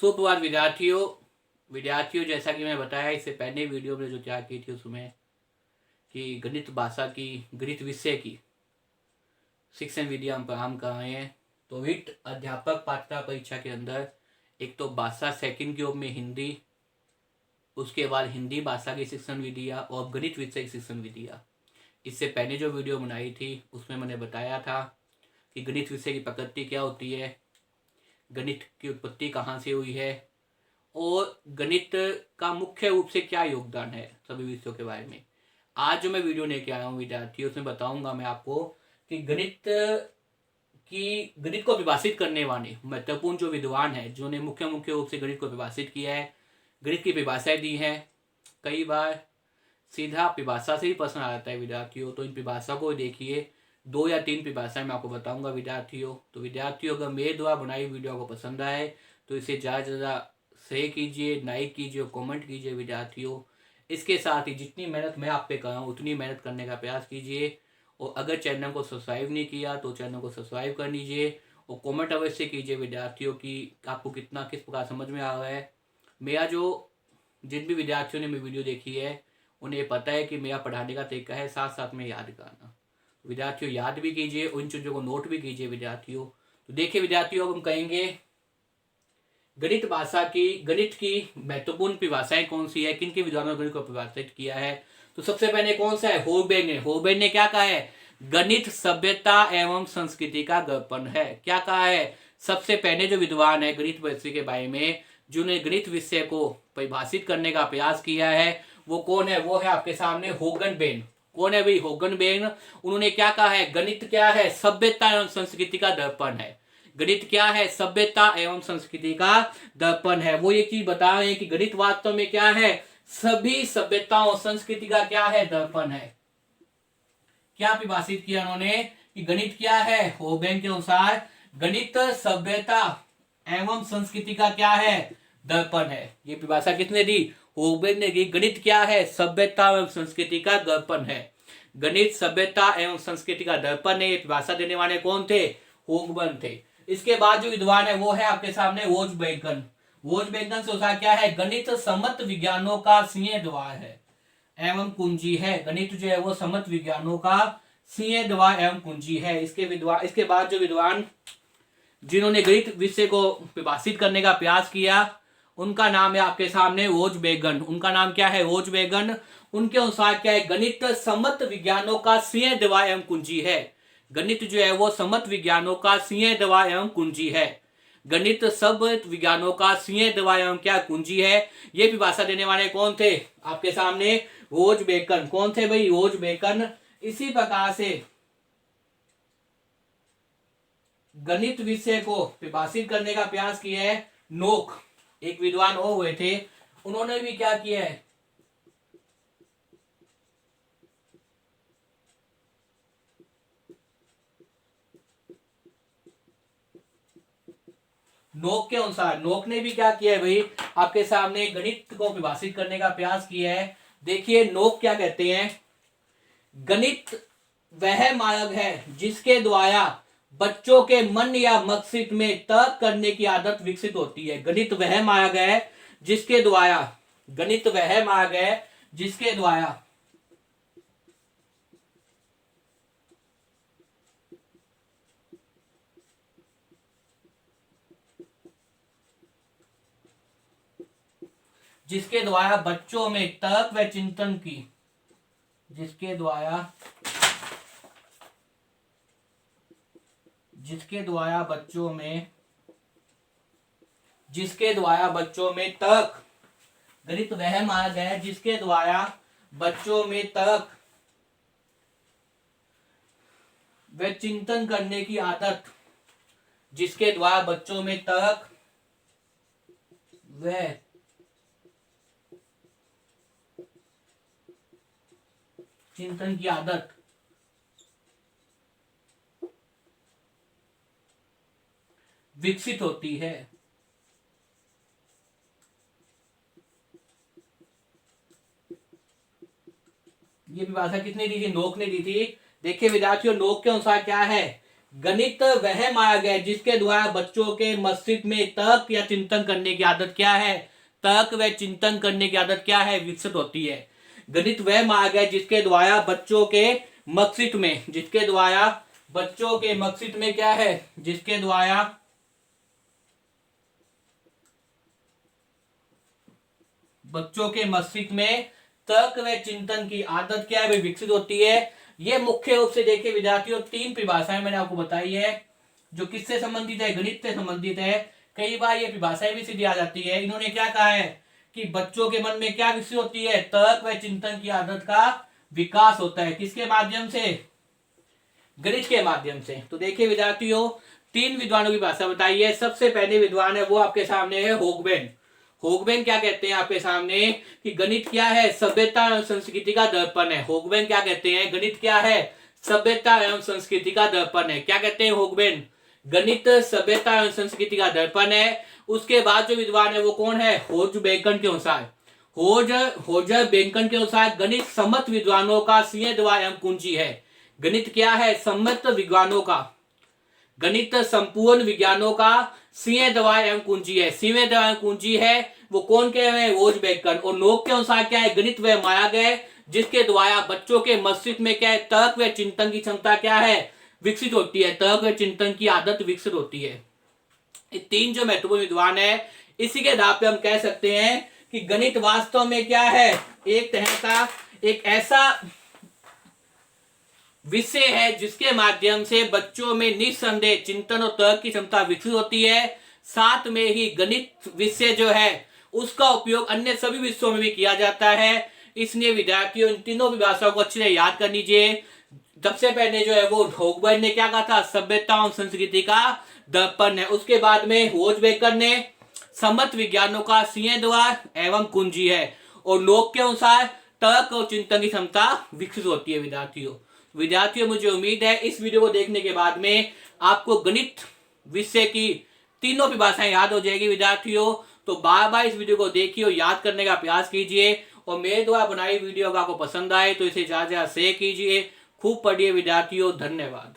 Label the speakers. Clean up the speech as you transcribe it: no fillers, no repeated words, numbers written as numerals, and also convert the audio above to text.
Speaker 1: सुप्रभात विद्यार्थियों जैसा कि मैं बताया इससे पहले वीडियो में जो तैयार की थी उसमें कि गणित भाषा की गणित विषय की शिक्षण विधि हम कर रहे हैं। तो वित्त अध्यापक पात्रता परीक्षा के अंदर एक तो भाषा सेकंड के में हिंदी, उसके बाद हिंदी भाषा की शिक्षण विधियाँ और गणित विषय की शिक्षण विधियाँ। इससे पहले जो वीडियो बनाई थी उसमें मैंने बताया था कि गणित विषय की प्रकृति क्या होती है, गणित की उत्पत्ति कहाँ से हुई है और गणित का मुख्य रूप से क्या योगदान है सभी विषयों के बारे में। आज जो मैं वीडियो लेके आया हूँ विद्यार्थियों, उसमें बताऊंगा मैं आपको कि गणित को विभाषित करने वाले महत्वपूर्ण जो विद्वान है जिन्होंने मुख्य रूप से गणित को विभाषित किया है, गणित की परिभाषाएं दी है। कई बार सीधा परिभाषा से ही प्रश्न आ जाता है विद्यार्थियों, तो इन परिभाषा को देखिए। 2 या 3 परिभाषाएं मैं आपको बताऊंगा विद्यार्थियों। तो विद्यार्थियों अगर मेरे द्वारा बनाई वीडियो को पसंद आए तो इसे ज़्यादा से ज़्यादा शेयर कीजिए, लाइक कीजिए और कमेंट कीजिए विद्यार्थियों। इसके साथ ही जितनी मेहनत मैं आप पे कर रहा हूँ उतनी मेहनत करने का प्रयास कीजिए और अगर चैनल को सब्सक्राइब नहीं किया तो चैनल को सब्सक्राइब कर लीजिए और कमेंट अवश्य कीजिए विद्यार्थियों की आपको किस प्रकार समझ में आ रहा है। मेरा जो जिन भी विद्यार्थियों ने मेरी वीडियो देखी है उन्हें पता है कि मेरा पढ़ाने का तरीका है साथ साथ में याद करना। विद्यार्थियों याद भी कीजिए, उन चीज़ों को नोट भी कीजिए विद्यार्थियों। तो देखिए विद्यार्थियों, अब हम कहेंगे गणित की महत्वपूर्ण परिभाषाएं कौन सी है, किन के विद्वानों ने गणित को परिभाषित किया है। तो सबसे पहले कौन सा है, होबेग ने क्या कहा है, गणित सभ्यता एवं संस्कृति का दर्पण है। क्या कहा है, सबसे पहले जो विद्वान है गणित विषय के बारे में जिन्होंने गणित विषय को परिभाषित करने का प्रयास किया है वो कौन है, वो है आपके सामने होगनबेक। कौन है भाई, होगनबेक। उन्होंने क्या कहा है, गणित क्या है, सभ्यता एवं संस्कृति का दर्पण है। गणित क्या है, सभ्यता एवं संस्कृति का दर्पण है। वो ये चीज बता रहे हैं कि गणित वास्तव में क्या है, सभी सभ्यताओं संस्कृति का क्या है, दर्पण है। क्या परिभाषित किया उन्होंने कि गणित क्या है, होबेग के अनुसार गणित सभ्यता एवं संस्कृति का क्या है, दर्पण है। ये परिभाषा किसने दी, होबेग ने दी। गणित क्या है, सभ्यता एवं संस्कृति का दर्पण है। गणित सभ्यता एवं संस्कृति का दर्पण है। ये परिभाषा देने वाले कौन थे, होगबर्न थे। इसके बाद जो विद्वान है वो है आपके सामने वोज्रबेकन। वोज्रबेकन से उसका क्या है, गणित समस्त विज्ञानों का सिंह द्वार है एवं कुंजी है। गणित जो है वो समस्त विज्ञानों का सिंह द्वार एवं कुंजी है। इसके बाद जो विद्वान जिन्होंने गणित विषय को परिभाषित करने का प्रयास किया उनका नाम है आपके सामने वोज्रबेकन। उनका नाम क्या है, वोज्रबेकन। उनके अनुसार क्या है, गणित समस्त विज्ञानों का सिंह द्वार एवं कुंजी है। गणित जो है वो समस्त विज्ञानों का सिंह द्वार एवं कुंजी है। गणित सब विज्ञानों का सिंह द्वार एवं क्या, कुंजी है। ये परिभाषा देने वाले कौन थे, आपके सामने वोज्रबेकन। कौन थे भाई, वोज्रबेकन। इसी प्रकार से गणित विषय को परिभाषित करने का प्रयास किया है नोक, एक विद्वान और हुए थे। उन्होंने भी क्या किया है, नोक के अनुसार नोक ने भी क्या किया है भाई, आपके सामने गणित को परिभाषित करने का प्रयास किया है। देखिए नोक क्या कहते हैं, गणित वह मार्ग है जिसके द्वारा बच्चों के मन या मस्तिष्क में तर्क करने की आदत विकसित होती है। गणित वह मार्ग है जिसके द्वारा गणित वह मार्ग है जिसके द्वारा बच्चों में तर्क व चिंतन की जिसके द्वारा बच्चों में तर्क, गणित वह मार्ग है जिसके द्वारा बच्चों में तर्क व चिंतन करने की आदत, जिसके द्वारा बच्चों में तर्क व चिंतन की आदत विकसित होती है। ये परिभाषा किसने दी थी, नोक ने दी थी। देखिए विद्यार्थियों, नोक के अनुसार क्या है गणित वह मार्ग है जिसके द्वारा बच्चों के मस्तिष्क में तर्क या चिंतन करने की आदत क्या है, तर्क व चिंतन करने की आदत क्या है, विकसित होती है। गणित वह मार्ग है जिसके द्वारा बच्चों के मस्तिष्क में, जिसके द्वारा बच्चों के मस्तिष्क में क्या है, जिसके द्वारा बच्चों के मस्तिष्क में तर्क व चिंतन की आदत क्या है, विकसित होती है। ये मुख्य रूप से देखिए विद्यार्थियों 3 परिभाषाएं मैंने आपको बताई है जो किससे संबंधित है, गणित से संबंधित है। कई बार ये परिभाषाएं भी सीधी आ जाती है। इन्होंने क्या कहा है कि बच्चों के मन में क्या विकसित होती है, तर्क व चिंतन की आदत का विकास होता है। किसके माध्यम से, गणित के माध्यम से। तो देखिए विद्यार्थियों 3 विद्वानों की भाषा बताई है। सबसे पहले विद्वान है वो आपके सामने है होगबेन। होगबेन क्या कहते हैं आपके सामने कि गणित क्या है, सभ्यता एवं संस्कृति का दर्पण है। होगबेन क्या कहते हैं, गणित क्या है, सभ्यता एवं संस्कृति का दर्पण है। क्या कहते हैं होगबेन, गणित सभ्यता एवं संस्कृति का दर्पण है। उसके बाद जो विद्वान है वो कौन है, होज बेंकन के अनुसार, होजर बेंकन के अनुसार गणित सम्मत विद्वानों का सिंह द्वार एवं कुंजी है। गणित क्या है, सम्मत विद्वानों का, गणित संपूर्ण विज्ञानों का सिंह द्वार एवं कुंजी है। सिंह द्वार एवं कुंजी है वो कौन कह रहे हैं, होज बेंकन। और नोक के अनुसार क्या है, गणित वह मार्ग है जिसके द्वारा बच्चों के मस्तिष्क में क्या है, तर्क व चिंतन की क्षमता क्या है, विकसित होती है, तर्क व चिंतन की आदत विकसित होती है। ये 3 जो महत्वपूर्ण विद्वान है, इसी के आधार पे हम कह सकते हैं कि गणित वास्तव में क्या है, एक तरह का एक ऐसा विषय है जिसके माध्यम से बच्चों में निस्संदेह चिंतन और तर्क की क्षमता विकसित होती है। साथ में ही गणित विषय जो है उसका उपयोग अन्य सभी विषयों में भी किया जाता है। इसलिए विद्यार्थियों इन तीनों परिभाषाओं को अच्छे से याद कर लीजिए। सबसे पहले जो है वो होगबर्न ने क्या कहा था, सभ्यता और संस्कृति का दर्पण है। उसके बाद में होजबेकर ने सम्मत विज्ञानों का सिंह द्वार एवं कुंजी है। और लोक के अनुसार तर्क और चिंतन की क्षमता विकसित होती है। विद्यार्थियों मुझे उम्मीद है इस वीडियो को देखने के बाद में आपको गणित विषय की तीनों परिभाषाएं याद हो जाएगी। विद्यार्थियों तो बार बार इस वीडियो को देखिए और याद करने का प्रयास कीजिए। और मेरे द्वारा बनाई वीडियो अगर आपको पसंद आए तो इसे ज्यादा शेयर कीजिए। खूब पढ़िए विद्यार्थियों, धन्यवाद।